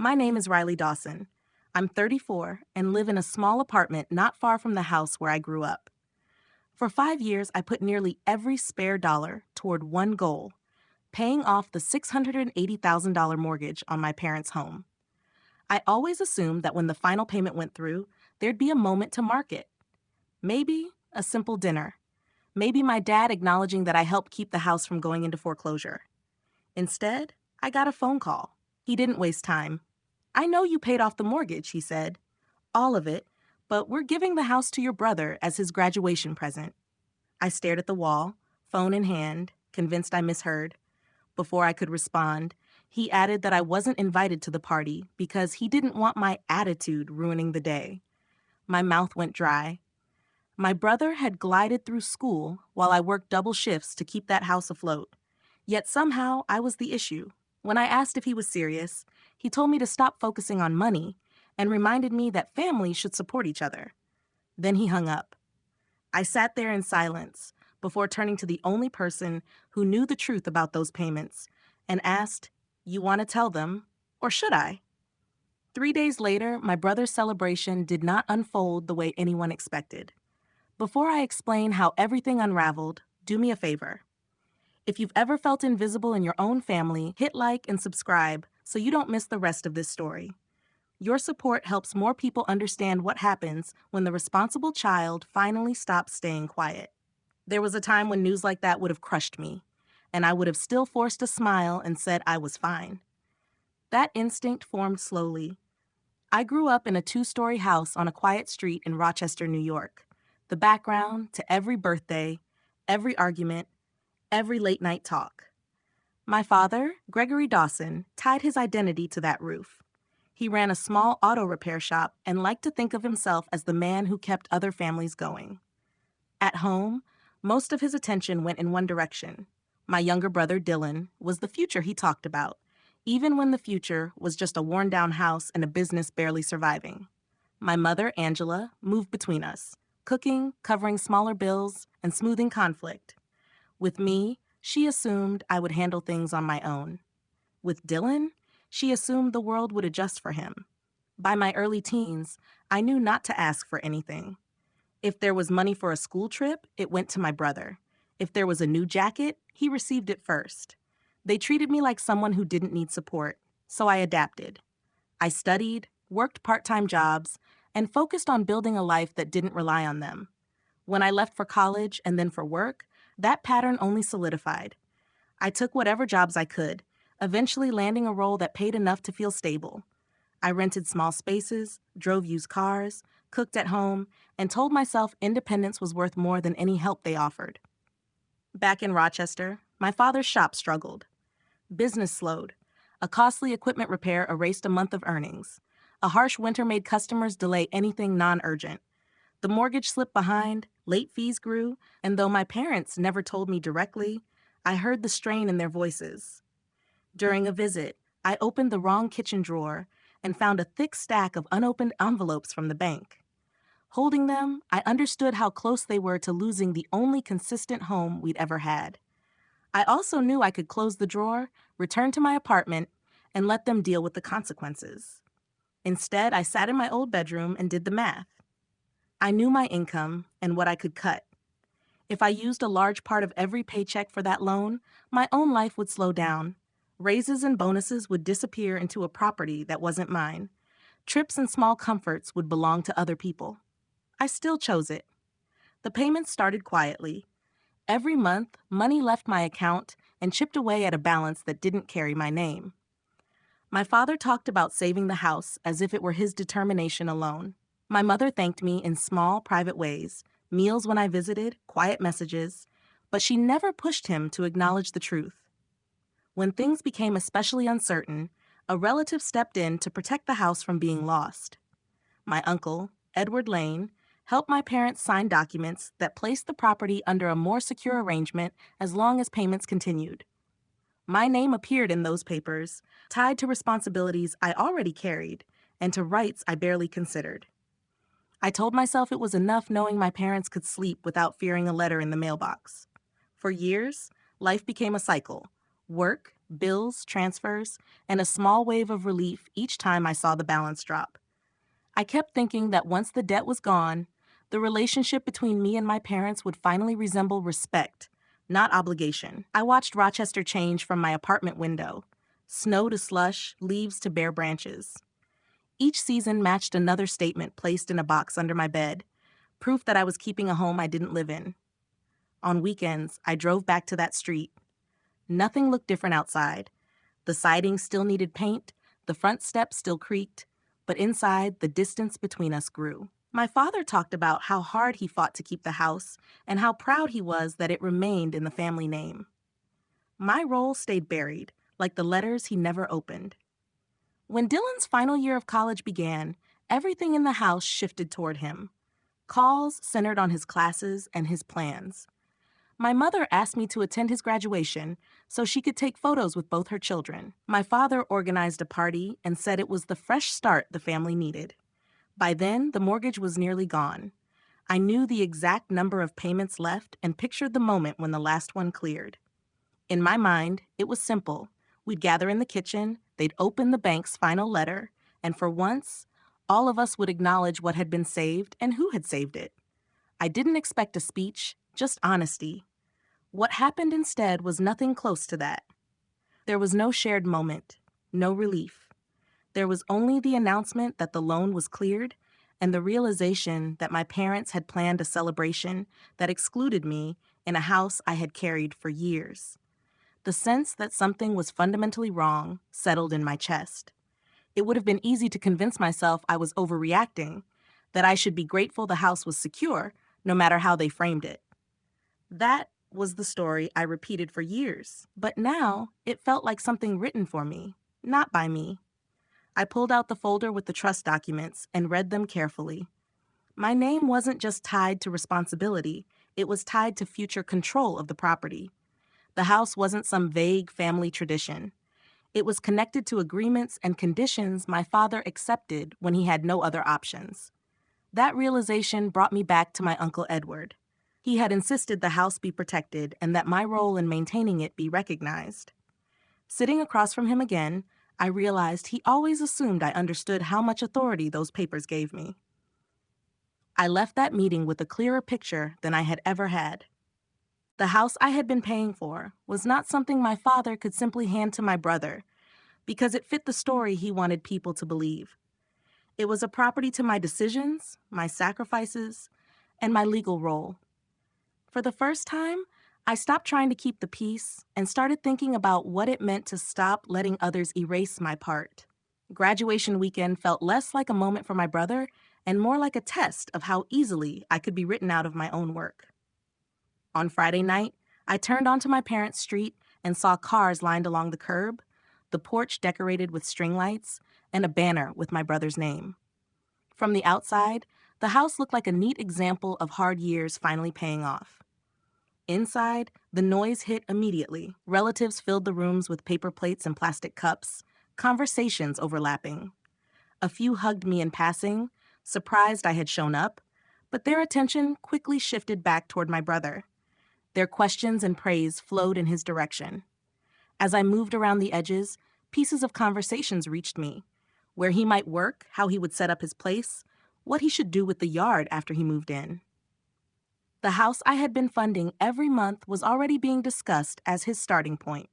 My name is Riley Dawson. I'm 34 and live in a small apartment not far from the house where I grew up. For 5 years, I put nearly every spare dollar toward one goal: paying off the $680,000 mortgage on my parents' home. I always assumed that when the final payment went through, there'd be a moment to mark it. Maybe a simple dinner. Maybe my dad acknowledging that I helped keep the house from going into foreclosure. Instead, I got a phone call. He didn't waste time. "I know you paid off the mortgage," he said. "All of it, but we're giving the house to your brother as his graduation present." I stared at the wall, phone in hand, convinced I misheard. Before I could respond, he added that I wasn't invited to the party because he didn't want my attitude ruining the day. My mouth went dry. My brother had glided through school while I worked double shifts to keep that house afloat. Yet somehow I was the issue. When I asked if he was serious, he told me to stop focusing on money and reminded me that families should support each other. Then he hung up. I sat there in silence before turning to the only person who knew the truth about those payments and asked, "You want to tell them, or should I?" 3 days later, my brother's celebration did not unfold the way anyone expected. Before I explain how everything unraveled, do me a favor. If you've ever felt invisible in your own family, hit like and subscribe so you don't miss the rest of this story. Your support helps more people understand what happens when the responsible child finally stops staying quiet. There was a time when news like that would have crushed me, and I would have still forced a smile and said I was fine. That instinct formed slowly. I grew up in a 2-story house on a quiet street in Rochester, New York. The background to every birthday, every argument, every late-night talk. My father, Gregory Dawson, tied his identity to that roof. He ran a small auto repair shop and liked to think of himself as the man who kept other families going. At home, most of his attention went in one direction. My younger brother, Dylan, was the future he talked about, even when the future was just a worn-down house and a business barely surviving. My mother, Angela, moved between us, cooking, covering smaller bills, and smoothing conflict. With me, she assumed I would handle things on my own. With Dylan, she assumed the world would adjust for him. By my early teens, I knew not to ask for anything. If there was money for a school trip, it went to my brother. If there was a new jacket, he received it first. They treated me like someone who didn't need support, so I adapted. I studied, worked part-time jobs, and focused on building a life that didn't rely on them. When I left for college and then for work, that pattern only solidified. I took whatever jobs I could, eventually landing a role that paid enough to feel stable. I rented small spaces, drove used cars, cooked at home, and told myself independence was worth more than any help they offered. Back in Rochester, my father's shop struggled. Business slowed. A costly equipment repair erased a month of earnings. A harsh winter made customers delay anything non-urgent. The mortgage slipped behind, late fees grew, and though my parents never told me directly, I heard the strain in their voices. During a visit, I opened the wrong kitchen drawer and found a thick stack of unopened envelopes from the bank. Holding them, I understood how close they were to losing the only consistent home we'd ever had. I also knew I could close the drawer, return to my apartment, and let them deal with the consequences. Instead, I sat in my old bedroom and did the math. I knew my income and what I could cut. If I used a large part of every paycheck for that loan, my own life would slow down. Raises and bonuses would disappear into a property that wasn't mine. Trips and small comforts would belong to other people. I still chose it. The payments started quietly. Every month, money left my account and chipped away at a balance that didn't carry my name. My father talked about saving the house as if it were his determination alone. My mother thanked me in small, private ways, meals when I visited, quiet messages, but she never pushed him to acknowledge the truth. When things became especially uncertain, a relative stepped in to protect the house from being lost. My uncle, Edward Lane, helped my parents sign documents that placed the property under a more secure arrangement as long as payments continued. My name appeared in those papers, tied to responsibilities I already carried and to rights I barely considered. I told myself it was enough knowing my parents could sleep without fearing a letter in the mailbox. For years, life became a cycle: work, bills, transfers, and a small wave of relief each time I saw the balance drop. I kept thinking that once the debt was gone, the relationship between me and my parents would finally resemble respect, not obligation. I watched Rochester change from my apartment window, snow to slush, leaves to bare branches. Each season matched another statement placed in a box under my bed, proof that I was keeping a home I didn't live in. On weekends, I drove back to that street. Nothing looked different outside. The siding still needed paint, the front steps still creaked, but inside, the distance between us grew. My father talked about how hard he fought to keep the house and how proud he was that it remained in the family name. My role stayed buried, like the letters he never opened. When Dylan's final year of college began, everything in the house shifted toward him. Calls centered on his classes and his plans. My mother asked me to attend his graduation so she could take photos with both her children. My father organized a party and said it was the fresh start the family needed. By then, the mortgage was nearly gone. I knew the exact number of payments left and pictured the moment when the last one cleared. In my mind, it was simple. We'd gather in the kitchen, they'd open the bank's final letter, and for once, all of us would acknowledge what had been saved and who had saved it. I didn't expect a speech, just honesty. What happened instead was nothing close to that. There was no shared moment, no relief. There was only the announcement that the loan was cleared and the realization that my parents had planned a celebration that excluded me in a house I had carried for years. The sense that something was fundamentally wrong settled in my chest. It would have been easy to convince myself I was overreacting, that I should be grateful the house was secure, no matter how they framed it. That was the story I repeated for years, but now it felt like something written for me, not by me. I pulled out the folder with the trust documents and read them carefully. My name wasn't just tied to responsibility, it was tied to future control of the property. The house wasn't some vague family tradition. It was connected to agreements and conditions my father accepted when he had no other options. That realization brought me back to my Uncle Edward. He had insisted the house be protected and that my role in maintaining it be recognized. Sitting across from him again, I realized he always assumed I understood how much authority those papers gave me. I left that meeting with a clearer picture than I had ever had. The house I had been paying for was not something my father could simply hand to my brother because it fit the story he wanted people to believe. It was a property to my decisions, my sacrifices, and my legal role. For the first time, I stopped trying to keep the peace and started thinking about what it meant to stop letting others erase my part. Graduation weekend felt less like a moment for my brother and more like a test of how easily I could be written out of my own work. On Friday night, I turned onto my parents' street and saw cars lined along the curb, the porch decorated with string lights, and a banner with my brother's name. From the outside, the house looked like a neat example of hard years finally paying off. Inside, the noise hit immediately. Relatives filled the rooms with paper plates and plastic cups, conversations overlapping. A few hugged me in passing, surprised I had shown up, but their attention quickly shifted back toward my brother. Their questions and praise flowed in his direction. As I moved around the edges, pieces of conversations reached me. Where he might work, how he would set up his place, what he should do with the yard after he moved in. The house I had been funding every month was already being discussed as his starting point.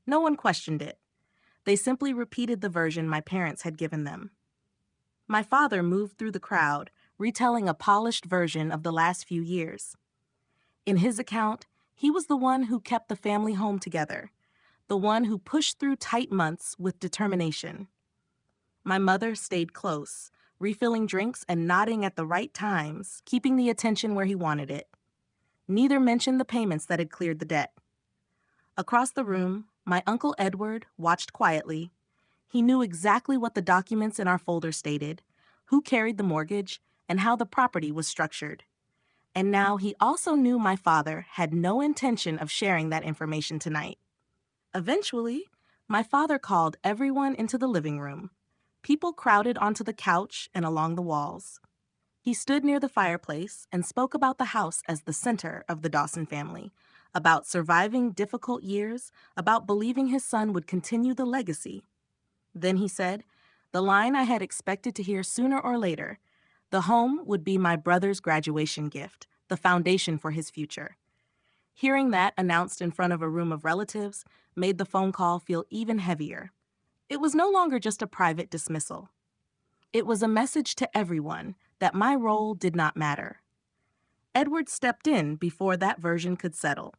No one questioned it. They simply repeated the version my parents had given them. My father moved through the crowd, retelling a polished version of the last few years. In his account, he was the one who kept the family home together, the one who pushed through tight months with determination. My mother stayed close, refilling drinks and nodding at the right times, keeping the attention where he wanted it. Neither mentioned the payments that had cleared the debt. Across the room, my Uncle Edward watched quietly. He knew exactly what the documents in our folder stated, who carried the mortgage, and how the property was structured. And now he also knew my father had no intention of sharing that information tonight. Eventually, my father called everyone into the living room. People crowded onto the couch and along the walls. He stood near the fireplace and spoke about the house as the center of the Dawson family, about surviving difficult years, about believing his son would continue the legacy. Then he said, the line I had expected to hear sooner or later, the home would be my brother's graduation gift, the foundation for his future. Hearing that announced in front of a room of relatives made the phone call feel even heavier. It was no longer just a private dismissal. It was a message to everyone that my role did not matter. Edward stepped in before that version could settle.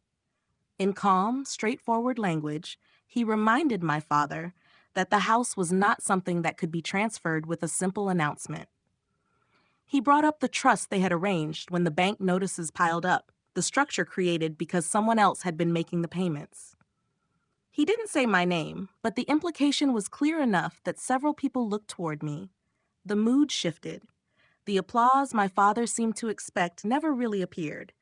In calm, straightforward language, he reminded my father that the house was not something that could be transferred with a simple announcement. He brought up the trust they had arranged when the bank notices piled up, the structure created because someone else had been making the payments. He didn't say my name, but the implication was clear enough that several people looked toward me. The mood shifted. The applause my father seemed to expect never really appeared.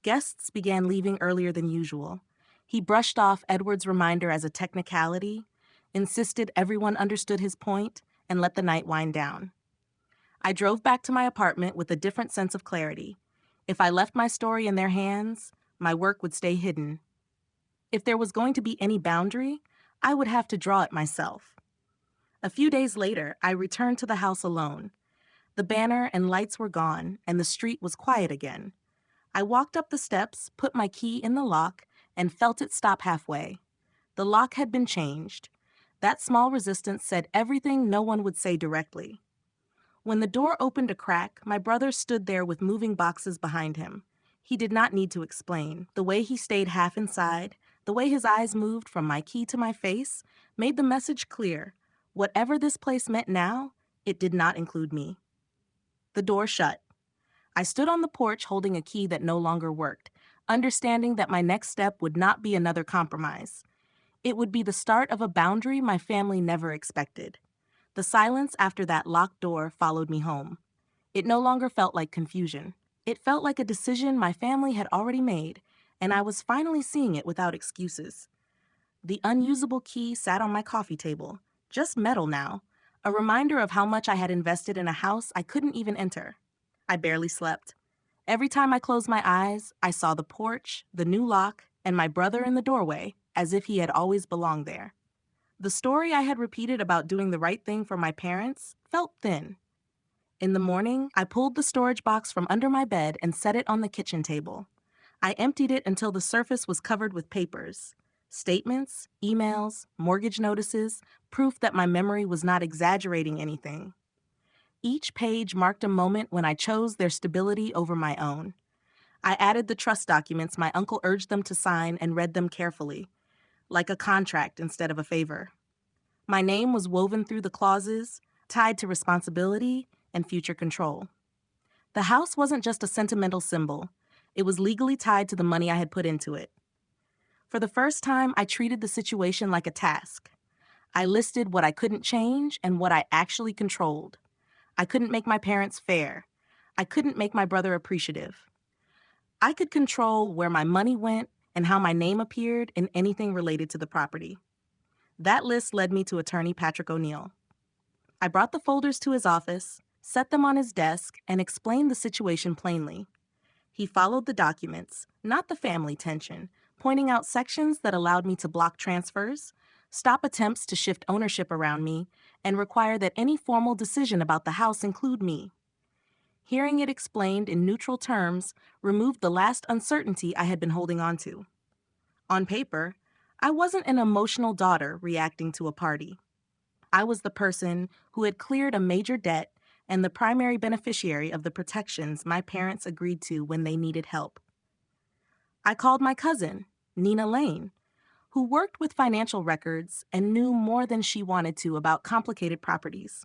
Guests began leaving earlier than usual. He brushed off Edward's reminder as a technicality, insisted everyone understood his point, and let the night wind down. I drove back to my apartment with a different sense of clarity. If I left my story in their hands, my work would stay hidden. If there was going to be any boundary, I would have to draw it myself. A few days later, I returned to the house alone. The banner and lights were gone, and the street was quiet again. I walked up the steps, put my key in the lock, and felt it stop halfway. The lock had been changed. That small resistance said everything no one would say directly. When the door opened a crack, my brother stood there with moving boxes behind him. He did not need to explain. The way he stayed half inside, the way his eyes moved from my key to my face, made the message clear. Whatever this place meant now, it did not include me. The door shut. I stood on the porch holding a key that no longer worked, understanding that my next step would not be another compromise. It would be the start of a boundary my family never expected. The silence after that locked door followed me home. It no longer felt like confusion. It felt like a decision my family had already made, and I was finally seeing it without excuses. The unusable key sat on my coffee table, just metal now, a reminder of how much I had invested in a house I couldn't even enter. I barely slept. Every time I closed my eyes, I saw the porch, the new lock, and my brother in the doorway, as if he had always belonged there. The story I had repeated about doing the right thing for my parents felt thin. In the morning, I pulled the storage box from under my bed and set it on the kitchen table. I emptied it until the surface was covered with papers. Statements, emails, mortgage notices, proof that my memory was not exaggerating anything. Each page marked a moment when I chose their stability over my own. I added the trust documents my uncle urged them to sign and read them carefully, like a contract instead of a favor. My name was woven through the clauses, tied to responsibility and future control. The house wasn't just a sentimental symbol. It was legally tied to the money I had put into it. For the first time, I treated the situation like a task. I listed what I couldn't change and what I actually controlled. I couldn't make my parents fair. I couldn't make my brother appreciative. I could control where my money went and how my name appeared in anything related to the property. That list led me to attorney Patrick O'Neill. I brought the folders to his office, set them on his desk, and explained the situation plainly. He followed the documents, not the family tension, pointing out sections that allowed me to block transfers, stop attempts to shift ownership around me, and require that any formal decision about the house include me. Hearing it explained in neutral terms removed the last uncertainty I had been holding on to. On paper, I wasn't an emotional daughter reacting to a party. I was the person who had cleared a major debt and the primary beneficiary of the protections my parents agreed to when they needed help. I called my cousin, Nina Lane, who worked with financial records and knew more than she wanted to about complicated properties.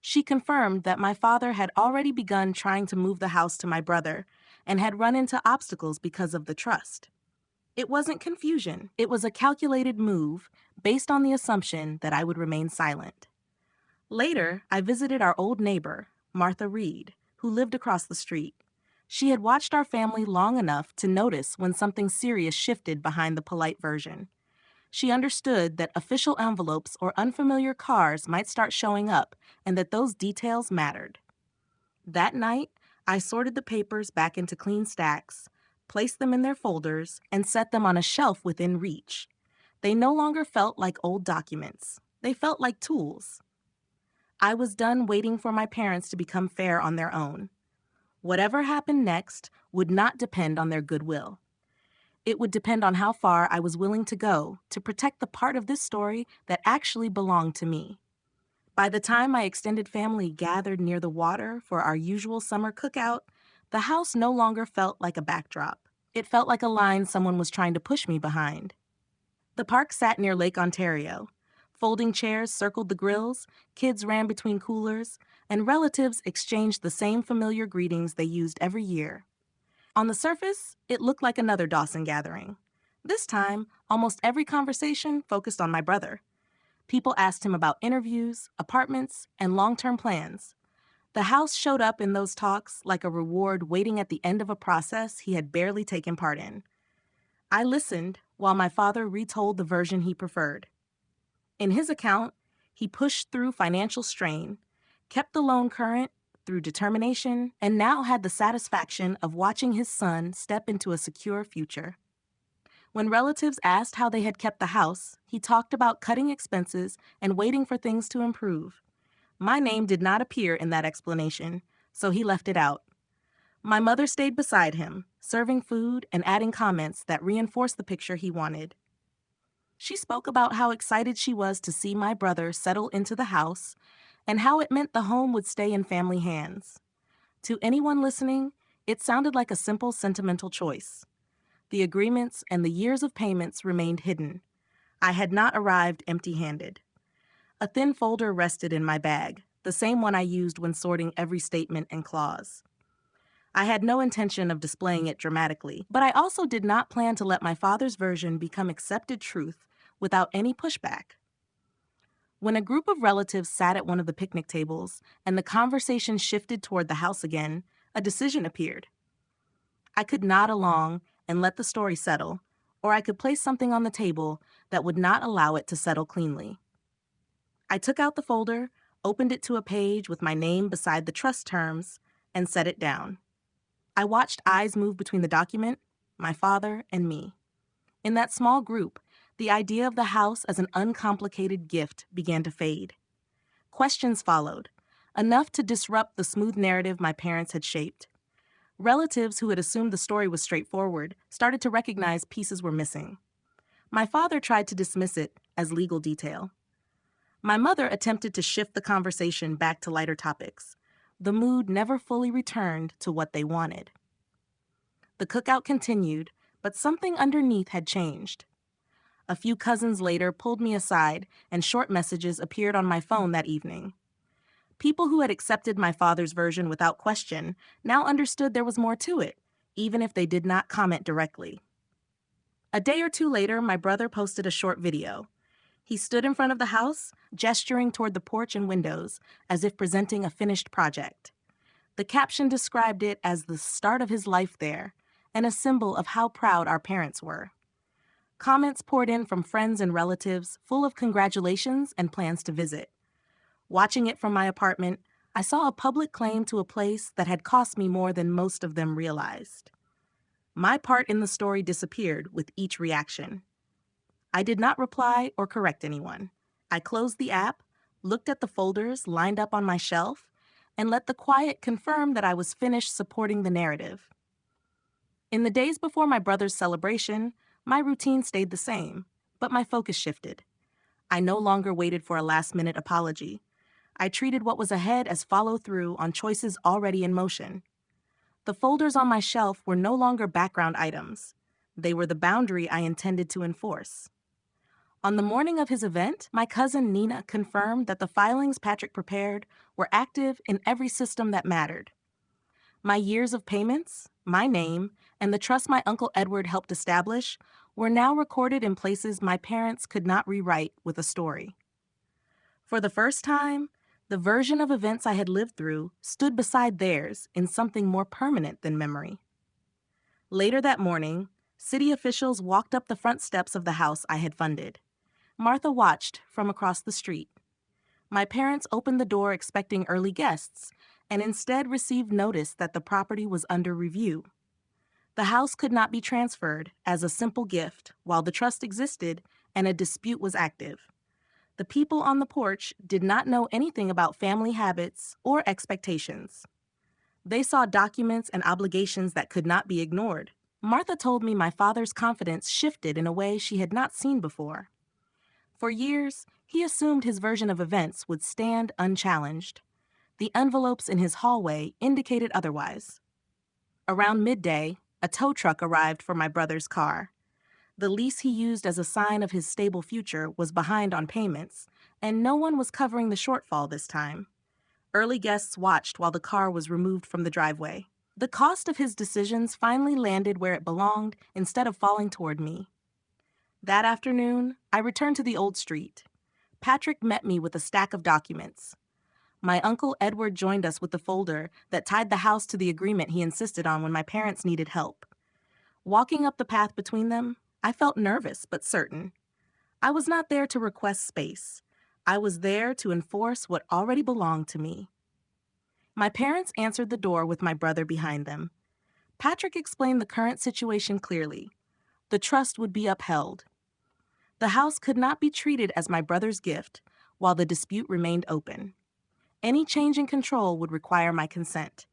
She confirmed that my father had already begun trying to move the house to my brother and had run into obstacles because of the trust. It wasn't confusion. It was a calculated move based on the assumption that I would remain silent. Later, I visited our old neighbor, Martha Reed, who lived across the street. She had watched our family long enough to notice when something serious shifted behind the polite version. She understood that official envelopes or unfamiliar cars might start showing up and that those details mattered. That night, I sorted the papers back into clean stacks, placed them in their folders, and set them on a shelf within reach. They no longer felt like old documents. They felt like tools. I was done waiting for my parents to become fair on their own. Whatever happened next would not depend on their goodwill. It would depend on how far I was willing to go to protect the part of this story that actually belonged to me. By the time my extended family gathered near the water for our usual summer cookout, the house no longer felt like a backdrop. It felt like a line someone was trying to push me behind. The park sat near Lake Ontario. Folding chairs circled the grills, kids ran between coolers, and relatives exchanged the same familiar greetings they used every year. On the surface, it looked like another Dawson gathering. This time, almost every conversation focused on my brother. People asked him about interviews, apartments, and long-term plans. The house showed up in those talks like a reward waiting at the end of a process he had barely taken part in. I listened while my father retold the version he preferred. In his account, he pushed through financial strain, kept the loan current through determination, and now had the satisfaction of watching his son step into a secure future. When relatives asked how they had kept the house, he talked about cutting expenses and waiting for things to improve. My name did not appear in that explanation, so he left it out. My mother stayed beside him, serving food and adding comments that reinforced the picture he wanted. She spoke about how excited she was to see my brother settle into the house and how it meant the home would stay in family hands. To anyone listening, it sounded like a simple sentimental choice. The agreements and the years of payments remained hidden. I had not arrived empty-handed. A thin folder rested in my bag, the same one I used when sorting every statement and clause. I had no intention of displaying it dramatically, but I also did not plan to let my father's version become accepted truth without any pushback. When a group of relatives sat at one of the picnic tables and the conversation shifted toward the house again, a decision appeared. I could nod along and let the story settle, or I could place something on the table that would not allow it to settle cleanly. I took out the folder, opened it to a page with my name beside the trust terms, and set it down. I watched eyes move between the document, my father, and me. In that small group, the idea of the house as an uncomplicated gift began to fade. Questions followed, enough to disrupt the smooth narrative my parents had shaped. Relatives who had assumed the story was straightforward started to recognize pieces were missing. My father tried to dismiss it as legal detail. My mother attempted to shift the conversation back to lighter topics. The mood never fully returned to what they wanted. The cookout continued, but something underneath had changed. A few cousins later pulled me aside, and short messages appeared on my phone that evening. People who had accepted my father's version without question now understood there was more to it, even if they did not comment directly. A day or two later, my brother posted a short video. He stood in front of the house, gesturing toward the porch and windows, as if presenting a finished project. The caption described it as the start of his life there, and a symbol of how proud our parents were. Comments poured in from friends and relatives, full of congratulations and plans to visit. Watching it from my apartment, I saw a public claim to a place that had cost me more than most of them realized. My part in the story disappeared with each reaction. I did not reply or correct anyone. I closed the app, looked at the folders lined up on my shelf, and let the quiet confirm that I was finished supporting the narrative. In the days before my brother's celebration, my routine stayed the same, but my focus shifted. I no longer waited for a last-minute apology. I treated what was ahead as follow-through on choices already in motion. The folders on my shelf were no longer background items. They were the boundary I intended to enforce. On the morning of his event, my cousin Nina confirmed that the filings Patrick prepared were active in every system that mattered. My years of payments, my name, and the trust my Uncle Edward helped establish were now recorded in places my parents could not rewrite with a story. For the first time, the version of events I had lived through stood beside theirs in something more permanent than memory. Later that morning, city officials walked up the front steps of the house I had funded. Martha watched from across the street. My parents opened the door expecting early guests, and instead received notice that the property was under review. The house could not be transferred as a simple gift while the trust existed and a dispute was active. The people on the porch did not know anything about family habits or expectations. They saw documents and obligations that could not be ignored. Martha told me my father's confidence shifted in a way she had not seen before. For years, he assumed his version of events would stand unchallenged. The envelopes in his hallway indicated otherwise. Around midday, a tow truck arrived for my brother's car. The lease he used as a sign of his stable future was behind on payments, and no one was covering the shortfall this time. Early guests watched while the car was removed from the driveway. The cost of his decisions finally landed where it belonged instead of falling toward me. That afternoon, I returned to the old street. Patrick met me with a stack of documents. My uncle Edward joined us with the folder that tied the house to the agreement he insisted on when my parents needed help. Walking up the path between them, I felt nervous but certain. I was not there to request space. I was there to enforce what already belonged to me. My parents answered the door with my brother behind them. Patrick explained the current situation clearly. The trust would be upheld. The house could not be treated as my brother's gift while the dispute remained open. Any change in control would require my consent.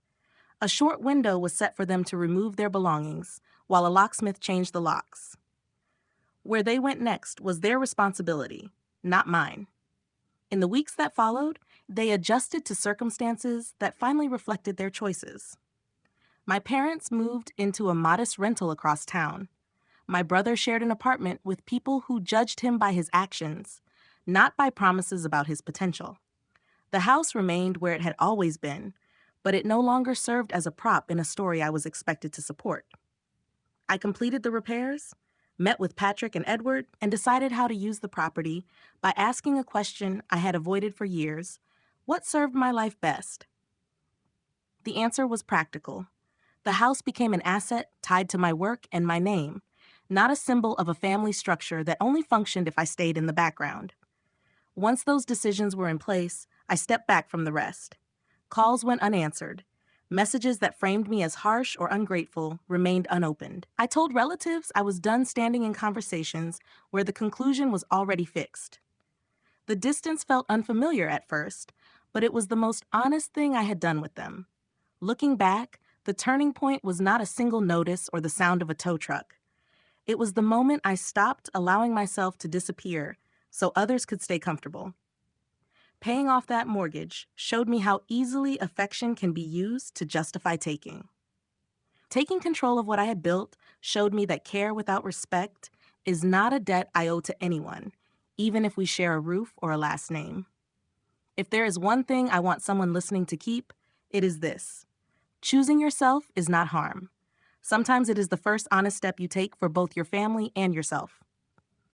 A short window was set for them to remove their belongings, while a locksmith changed the locks. Where they went next was their responsibility, not mine. In the weeks that followed, they adjusted to circumstances that finally reflected their choices. My parents moved into a modest rental across town. My brother shared an apartment with people who judged him by his actions, not by promises about his potential. The house remained where it had always been, but it no longer served as a prop in a story I was expected to support. I completed the repairs, met with Patrick and Edward, and decided how to use the property by asking a question I had avoided for years: what served my life best? The answer was practical. The house became an asset tied to my work and my name, not a symbol of a family structure that only functioned if I stayed in the background. Once those decisions were in place, I stepped back from the rest. Calls went unanswered. Messages that framed me as harsh or ungrateful remained unopened. I told relatives I was done standing in conversations where the conclusion was already fixed. The distance felt unfamiliar at first, but it was the most honest thing I had done with them. Looking back, the turning point was not a single notice or the sound of a tow truck. It was the moment I stopped allowing myself to disappear so others could stay comfortable. Paying off that mortgage showed me how easily affection can be used to justify taking. Taking control of what I had built showed me that care without respect is not a debt I owe to anyone, even if we share a roof or a last name. If there is one thing I want someone listening to keep, it is this: choosing yourself is not harm. Sometimes it is the first honest step you take for both your family and yourself.